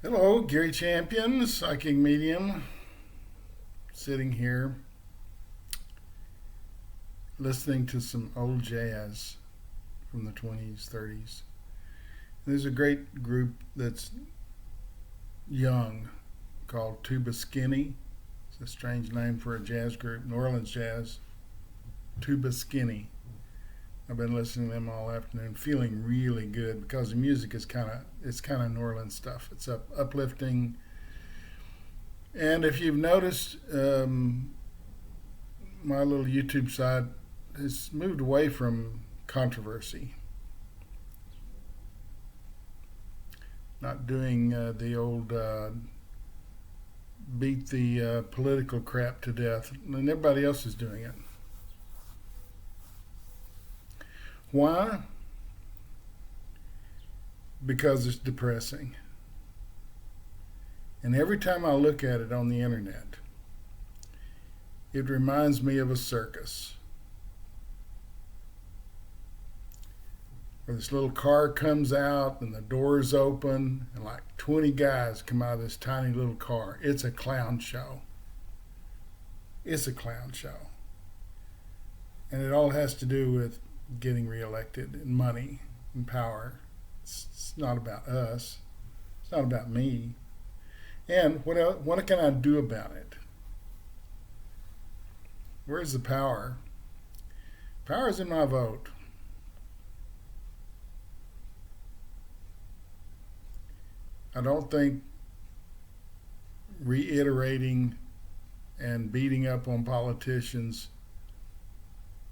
Hello, Gary Champion, psychic medium, sitting here listening to some old jazz from the 20s, 30s. There's a great group that's young called Tuba Skinny. It's a strange name for a jazz group, New Orleans jazz. Tuba Skinny. I've been listening to them all afternoon, feeling really good because the music is kind of New Orleans stuff. It's uplifting. And if you've noticed, my little YouTube side has moved away from controversy, not doing the old beat the political crap to death, and everybody else is doing it. Why? Because it's depressing. And every time I look at it on the internet, it reminds me of a circus where this little car comes out and the doors open and like 20 guys come out of this tiny little car. It's a clown show. It's a clown show. And it all has to do with getting reelected and money and power. It's not about us. It's not about me. And what can I do about it? Where's the power? Power is in my vote. I don't think reiterating and beating up on politicians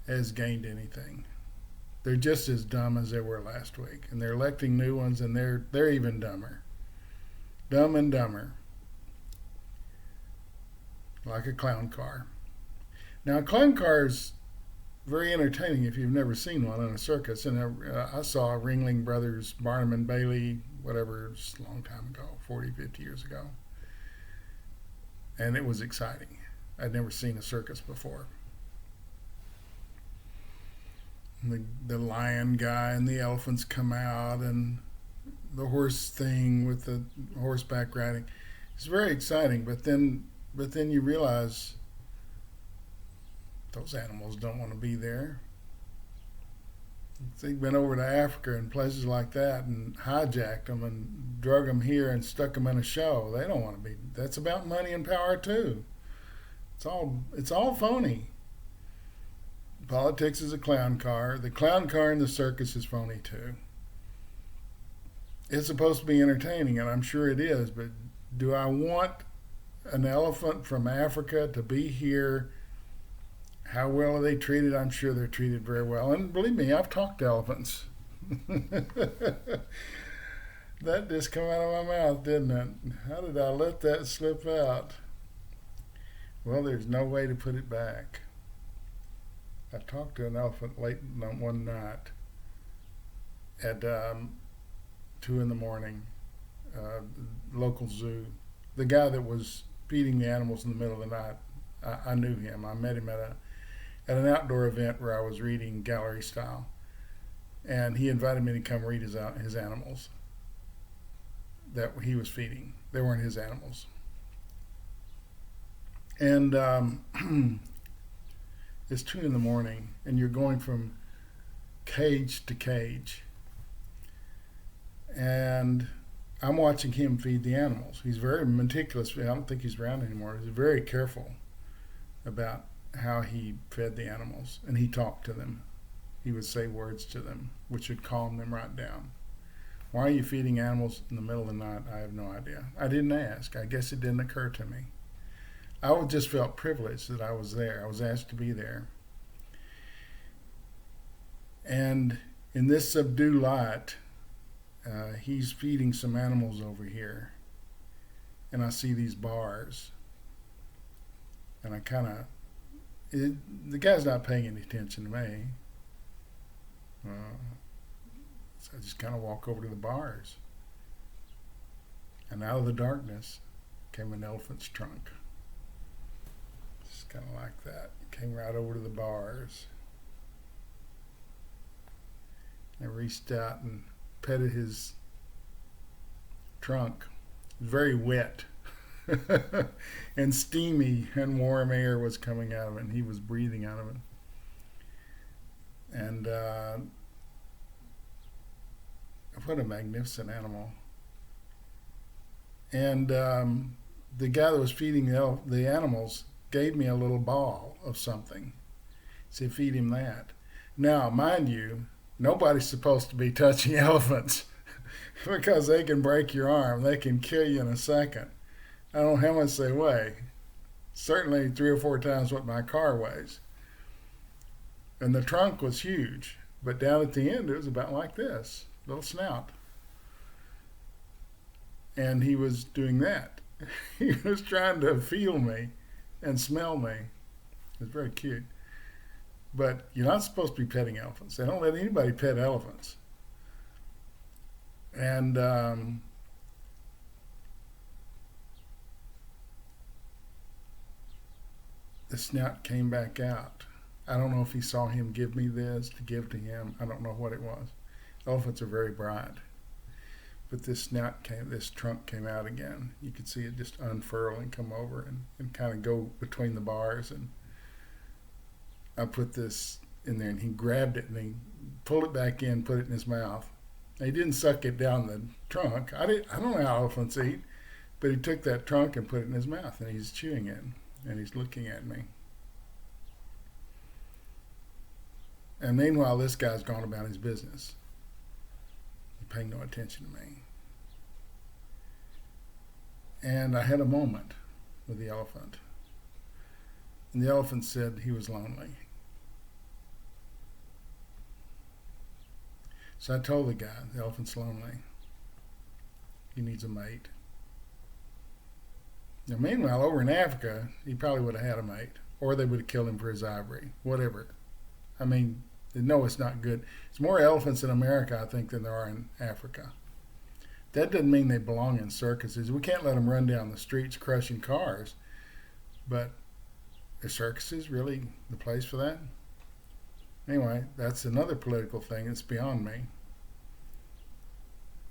has gained anything. They're just as dumb as they were last week, and they're electing new ones, and they're even dumber, dumb and dumber, like a clown car. Now, a clown car is very entertaining if you've never seen one in a circus. And I saw Ringling Brothers, Barnum and Bailey, whatever, just a long time ago, 40, 50 years ago. And it was exciting. I'd never seen a circus before. The lion guy and the elephants come out, and the horse thing with the horseback riding. It's very exciting, but then you realize those animals don't want to be there. They've been over to Africa and places like that and hijacked them and drug them here and stuck them in a show. They don't want to be. That's about money and power too. It's all phony. Politics is a clown car. The clown car in the circus is phony too. It's supposed to be entertaining, and I'm sure it is, but do I want an elephant from Africa to be here? How well are they treated? I'm sure they're treated very well. And believe me, I've talked to elephants. That just came out of my mouth, didn't it? How did I let that slip out? Well, there's no way to put it back. I talked to an elephant late one night at 2 in the morning, local zoo. The guy that was feeding the animals in the middle of the night, I knew him. I met him at an outdoor event where I was reading gallery style, and he invited me to come read his animals that he was feeding. They weren't his animals, and it's 2 in the morning, and you're going from cage to cage, and I'm watching him feed the animals. He's very meticulous. I don't think he's around anymore. He's very careful about how he fed the animals, and he talked to them. He would say words to them, which would calm them right down. Why are you feeding animals in the middle of the night? I have no idea. I didn't ask. I guess it didn't occur to me. I just felt privileged that I was there. I was asked to be there. And in this subdued light, he's feeding some animals over here. And I see these bars. And the guy's not paying any attention to me. So I just kind of walk over to the bars. And out of the darkness came an elephant's trunk. Just kind of like that. Came right over to the bars. I reached out and petted his trunk very wet. And steamy and warm air was coming out of it, and he was breathing out of it. And what a magnificent animal. And the guy that was feeding the animals gave me a little ball of something. He said, feed him that. Now, mind you, nobody's supposed to be touching elephants because they can break your arm. They can kill you in a second. I don't know how much they weigh. Certainly 3 or 4 times what my car weighs. And the trunk was huge, but down at the end it was about like this, little snout. And he was doing that. He was trying to feel me and smell me. It was very cute. But you're not supposed to be petting elephants. They don't let anybody pet elephants. And the snout came back out. I don't know if he saw him give me this to give to him. I don't know what it was. Elephants are very bright. But this trunk came out again. You could see it just unfurl and come over and kind of go between the bars. And I put this in there, and he grabbed it and he pulled it back in, put it in his mouth. He didn't suck it down the trunk. I don't know how elephants eat, but he took that trunk and put it in his mouth, and he's chewing it, and he's looking at me. And meanwhile, this guy's gone about his business. He's paying no attention to me. And I had a moment with the elephant. And the elephant said he was lonely. So I told the guy, the elephant's lonely. He needs a mate. Now, meanwhile, over in Africa, he probably would have had a mate. Or they would have killed him for his ivory. Whatever. I mean, no, it's not good. There's more elephants in America, I think, than there are in Africa. That doesn't mean they belong in circuses. We can't let them run down the streets crushing cars. But are circuses really the place for that? Anyway, that's another political thing that's beyond me.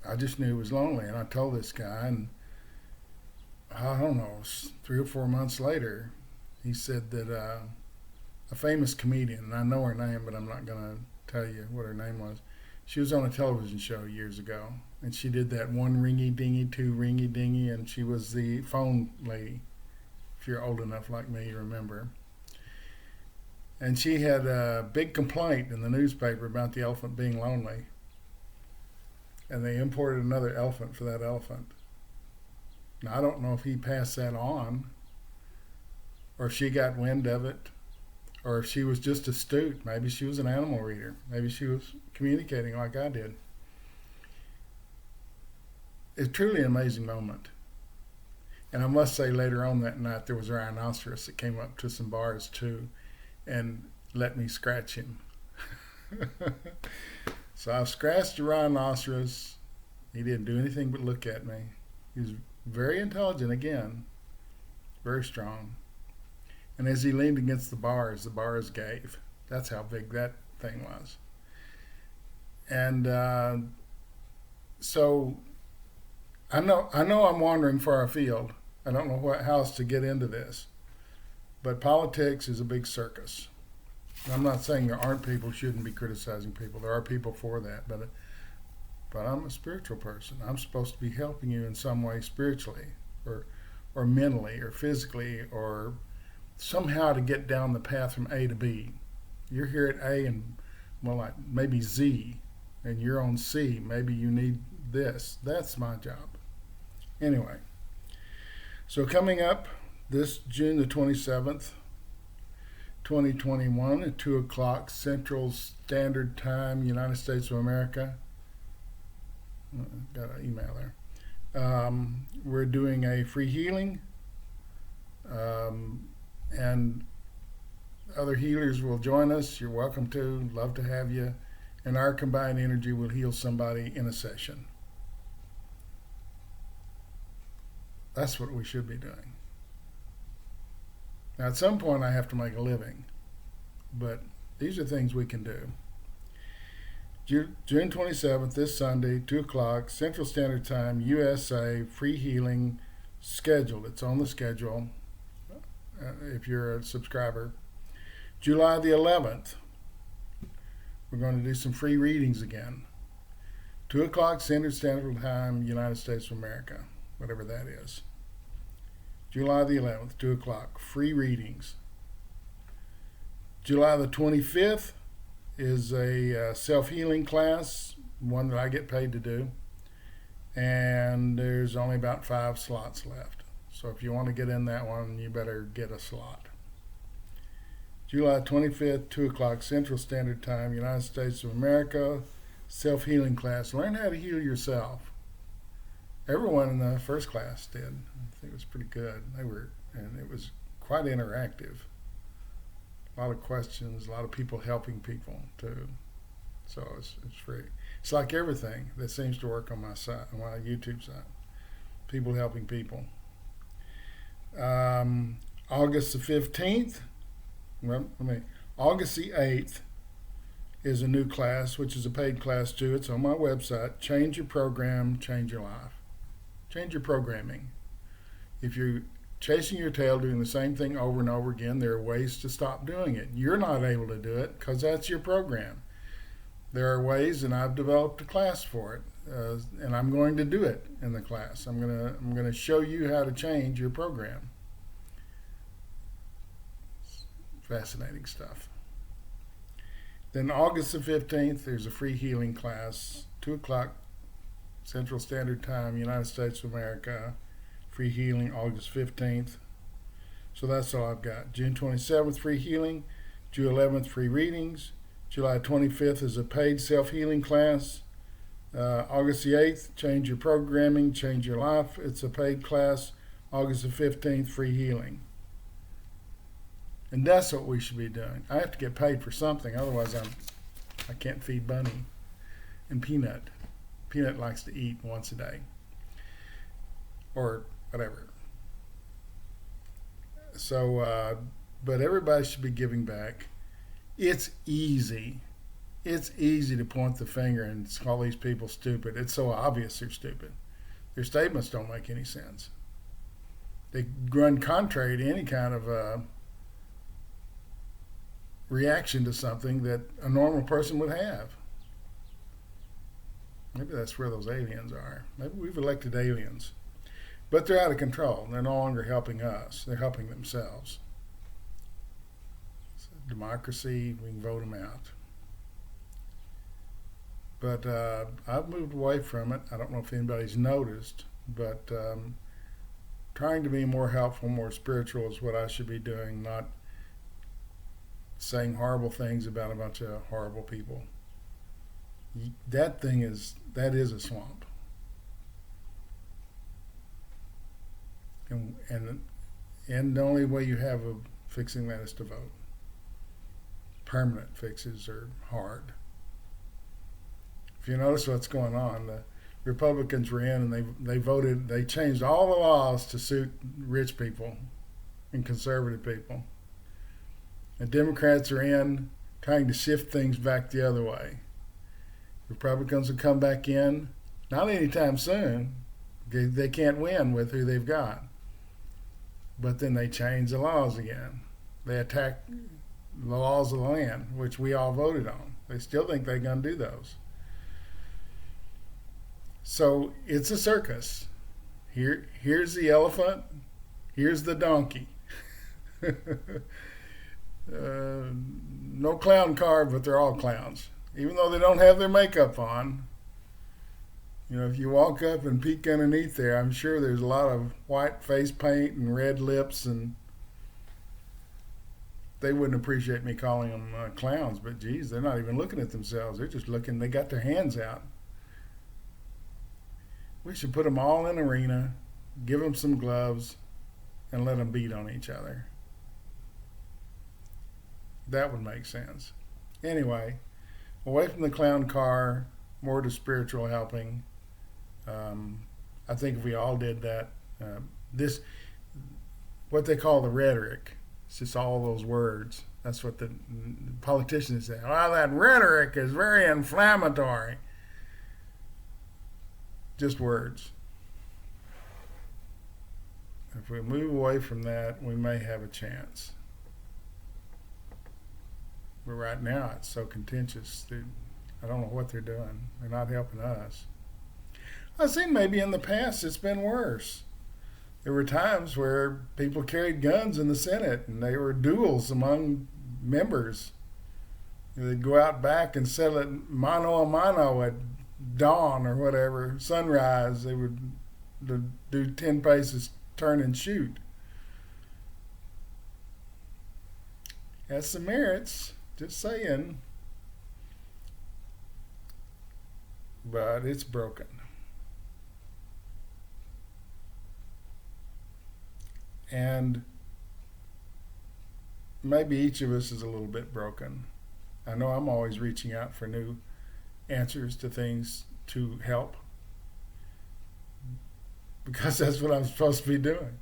I just knew he was lonely, and I told this guy, and I don't know, 3 or 4 months later, he said that a famous comedian, and I know her name, but I'm not going to tell you what her name was. She was on a television show years ago, and she did that 1 ringy dingy, 2 ringy dingy, and she was the phone lady. If you're old enough like me, you remember. And she had a big complaint in the newspaper about the elephant being lonely. And they imported another elephant for that elephant. Now, I don't know if he passed that on, or if she got wind of it, or if she was just astute. Maybe she was an animal reader. Maybe she was communicating like I did. It's truly an amazing moment. And I must say, later on that night, there was a rhinoceros that came up to some bars too and let me scratch him. So I scratched the rhinoceros. He didn't do anything but look at me. He was very intelligent again, very strong. And as he leaned against the bars gave. That's how big that thing was. And so I know I'm wandering far afield. I don't know how else to get into this. But politics is a big circus. And I'm not saying there aren't people who shouldn't be criticizing people. There are people for that. But I'm a spiritual person. I'm supposed to be helping you in some way spiritually or mentally or physically or somehow to get down the path from A to B. You're here at A and, well, like maybe Z, and you're on C. Maybe you need this. That's my job. Anyway, so coming up this June the 27th, 2021 at 2 o'clock Central Standard Time, United States of America. Got an email there. We're doing a free healing. And other healers will join us. You're welcome to. Love to have you. And our combined energy will heal somebody in a session. That's what we should be doing. Now, at some point, I have to make a living. But these are things we can do. June 27th, this Sunday, 2 o'clock, Central Standard Time, USA, free healing scheduled. It's on the schedule if you're a subscriber. July the 11th, we're going to do some free readings again. 2 o'clock Central Standard Time, United States of America, whatever that is. July the 11th, 2 o'clock, free readings. July the 25th is a self-healing class, one that I get paid to do. And there's only about 5 slots left. So if you want to get in that one, you better get a slot. July 25th, 2 o'clock Central Standard Time, United States of America, self-healing class. Learn how to heal yourself. Everyone in the first class did. I think it was pretty good. And it was quite interactive. A lot of questions, a lot of people helping people too. So it's free. It's like everything that seems to work on my site, on my YouTube site. People helping people. August the 15th, August the 8th is a new class, which is a paid class too. It's on my website. Change your program, change your life. Change your programming. If you're chasing your tail, doing the same thing over and over again, there are ways to stop doing it. You're not able to do it because that's your program. There are ways, and I've developed a class for it, and I'm going to do it in the class. I'm gonna show you how to change your program. Fascinating stuff. Then August the 15th, there's a free healing class, 2 o'clock Central Standard Time, United States of America. Free healing, August 15th. So that's all I've got. June 27th, free healing. June 11th, free readings. July 25th is a paid self-healing class. August the 8th, change your programming, change your life. It's a paid class. August the 15th, free healing. And that's what we should be doing. I have to get paid for something, otherwise I can't feed Bunny and Peanut. Peanut likes to eat once a day, or whatever. So, but everybody should be giving back. It's easy. It's easy to point the finger and call these people stupid. It's so obvious they're stupid. Their statements don't make any sense. They run contrary to any kind of reaction to something that a normal person would have. Maybe that's where those aliens are. Maybe we've elected aliens. But they're out of control. They're no longer helping us. They're helping themselves. It's a democracy. We can vote them out. But I've moved away from it. I don't know if anybody's noticed, but trying to be more helpful, more spiritual is what I should be doing, not saying horrible things about a bunch of horrible people. That is a swamp. And the only way you have of fixing that is to vote. Permanent fixes are hard. If you notice what's going on, the Republicans were in and they changed all the laws to suit rich people and conservative people. And Democrats are in trying to shift things back the other way. Republicans will come back in, not anytime soon. They can't win with who they've got. But then they change the laws again. They attack the laws of the land, which we all voted on. They still think they're going to do those. So it's a circus. Here's the elephant. Here's the donkey. No clown car, but they're all clowns. Even though they don't have their makeup on. You know, if you walk up and peek underneath there, I'm sure there's a lot of white face paint and red lips, and they wouldn't appreciate me calling them clowns, but geez, they're not even looking at themselves. They're just looking, they got their hands out. We should put them all in an arena, give them some gloves, and let them beat on each other. That would make sense. Anyway, away from the clown car, more to spiritual helping. I think if we all did that, what they call the rhetoric, it's just all those words. That's what the politicians say. Well, that rhetoric is very inflammatory. Just words. If we move away from that, we may have a chance. But right now, it's so contentious. I don't know what they're doing. They're not helping us. I've seen maybe in the past it's been worse. There were times where people carried guns in the Senate and there were duels among members. They'd go out back and settle it mano a mano at dawn or whatever, sunrise. They would do 10 paces, turn and shoot. Has some merits, just saying. But it's broken. And maybe each of us is a little bit broken. I know I'm always reaching out for new answers to things to help, because that's what I'm supposed to be doing.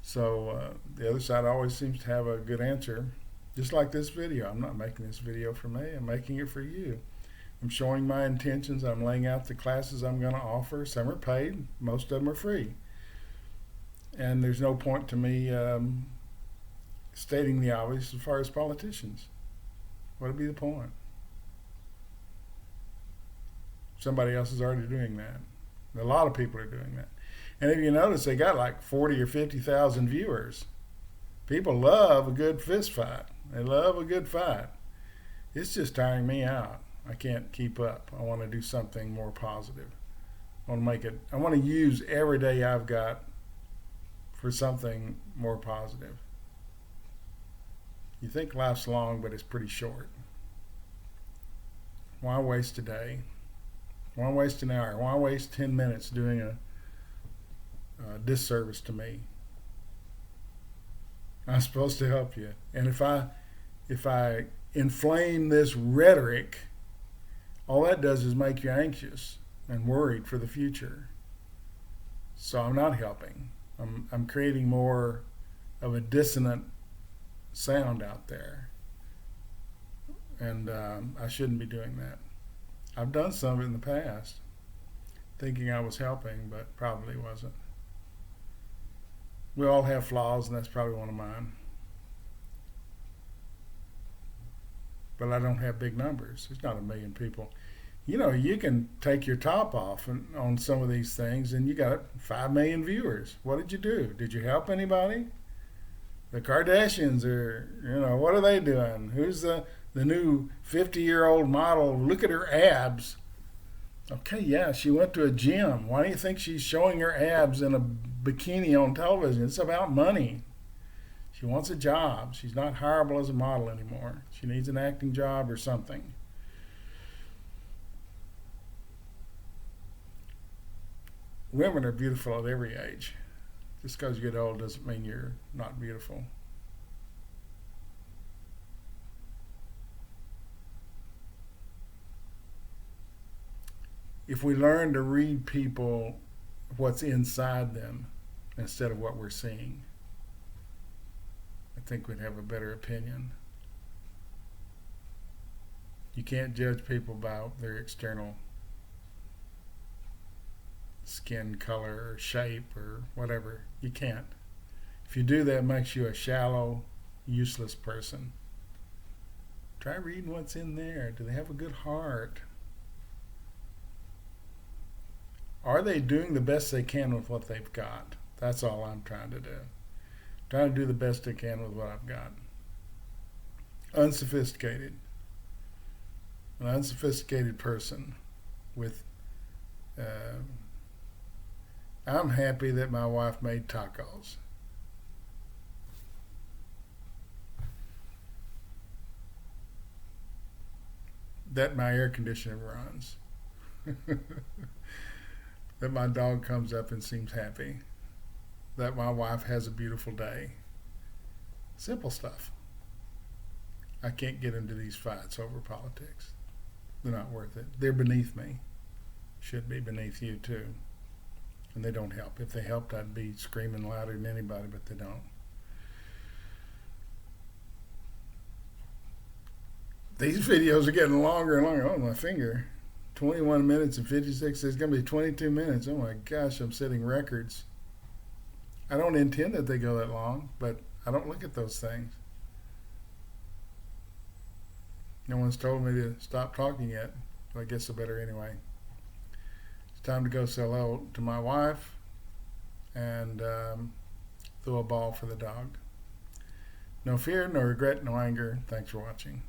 So the other side always seems to have a good answer, just like this video. I'm not making this video for me, I'm making it for you. I'm showing my intentions. I'm laying out the classes I'm going to offer. Some are paid, most of them are free. And there's no point to me stating the obvious as far as politicians. What would be the point? Somebody else is already doing that. A lot of people are doing that. And if you notice, they got like 40 or 50,000 viewers. People love a good fist fight. They love a good fight. It's just tiring me out. I can't keep up. I want to do something more positive. I want to use every day I've got for something more positive. You think life's long, but it's pretty short. Why waste a day? Why waste an hour? Why waste 10 minutes doing a disservice to me? I'm supposed to help you. And if I inflame this rhetoric, all that does is make you anxious and worried for the future. So I'm not helping. I'm creating more of a dissonant sound out there. And I shouldn't be doing that. I've done some of it in the past, thinking I was helping, but probably wasn't. We all have flaws, and that's probably one of mine. But I don't have big numbers. There's not 1 million people. You know, you can take your top off on some of these things, and you got 5 million viewers. What did you do? Did you help anybody? The Kardashians are, what are they doing? Who's the new 50-year-old model? Look at her abs. Okay, yeah, she went to a gym. Why do you think she's showing her abs in a bikini on television? It's about money. She wants a job. She's not hireable as a model anymore. She needs an acting job or something. Women are beautiful at every age. Just because you get old doesn't mean you're not beautiful. If we learn to read people, what's inside them, instead of what we're seeing, I think we'd have a better opinion. You can't judge people by their external skin color or shape or whatever. You can't. If you do that, it makes you a shallow, useless person. Try reading what's in there. Do they have a good heart? Are they doing the best they can with what they've got? That's all I'm trying to do. Trying to do the best I can with what I've got. Unsophisticated. An unsophisticated person with I'm happy that my wife made tacos. That my air conditioner runs. That my dog comes up and seems happy. That my wife has a beautiful day. Simple stuff. I can't get into these fights over politics. They're not worth it. They're beneath me. Should be beneath you too. And they don't help. If they helped, I'd be screaming louder than anybody, but they don't. These videos are getting longer and longer. Oh, my finger. 21 minutes and 56. It's going to be 22 minutes. Oh my gosh, I'm setting records. I don't intend that they go that long, but I don't look at those things. No one's told me to stop talking yet, but I guess I better anyway. It's time to go say hello to my wife and throw a ball for the dog. No fear, no regret, no anger. Thanks for watching.